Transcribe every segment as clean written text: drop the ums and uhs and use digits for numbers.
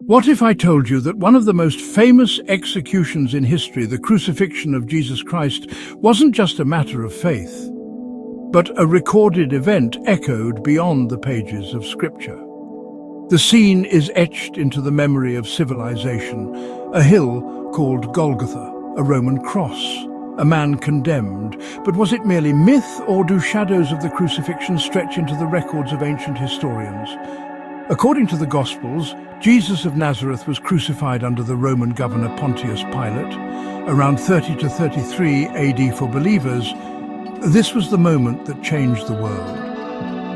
What if I told you that one of the most famous executions in history, the crucifixion of Jesus Christ, wasn't just a matter of faith, but a recorded event echoed beyond the pages of Scripture? The scene is etched into the memory of civilization, a hill called Golgotha, a Roman cross, a man condemned. But was it merely myth, or do shadows of the crucifixion stretch into the records of ancient historians? According to the Gospels, Jesus of Nazareth was crucified under the Roman governor Pontius Pilate, around 30 to 33 AD for believers. This was the moment that changed the world.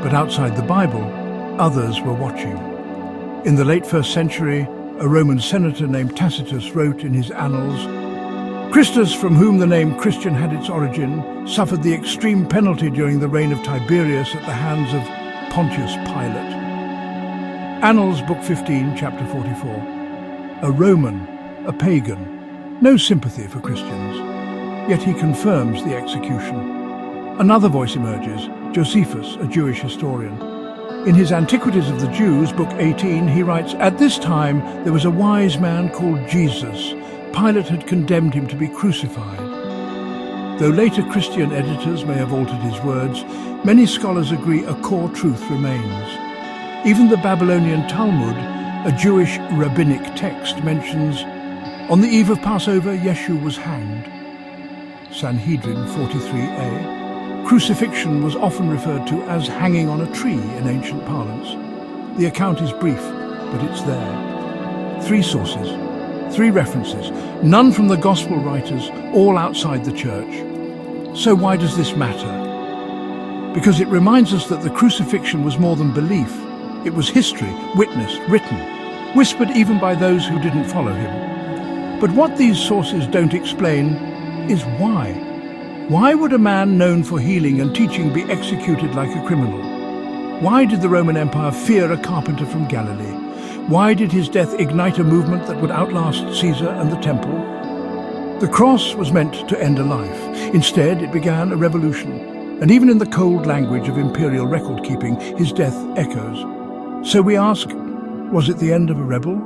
But outside the Bible, others were watching. In the late 1st century, a Roman senator named Tacitus wrote in his Annals, "Christus, from whom the name Christian had its origin, suffered the extreme penalty during the reign of Tiberius at the hands of Pontius Pilate." Annals, Book 15, Chapter 44. A Roman, a pagan, no sympathy for Christians, yet he confirms the execution. Another voice emerges, Josephus, a Jewish historian. In his Antiquities of the Jews, Book 18, he writes, "At this time there was a wise man called Jesus. Pilate had condemned him to be crucified." Though later Christian editors may have altered his words, many scholars agree a core truth remains. Even the Babylonian Talmud, a Jewish rabbinic text, mentions, "On the eve of Passover, Yeshu was hanged." Sanhedrin 43a. Crucifixion was often referred to as hanging on a tree in ancient parlance. The account is brief, but it's there. 3 sources, 3 references, none from the Gospel writers, all outside the church. So why does this matter? Because it reminds us that the crucifixion was more than belief. It was history, witnessed, written, whispered even by those who didn't follow him. But what these sources don't explain is why. Why would a man known for healing and teaching be executed like a criminal? Why did the Roman Empire fear a carpenter from Galilee? Why did his death ignite a movement that would outlast Caesar and the temple? The cross was meant to end a life. Instead, it began a revolution. And even in the cold language of imperial record-keeping, his death echoes. So we ask, was it the end of a rebel?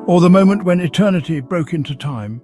Or the moment when eternity broke into time?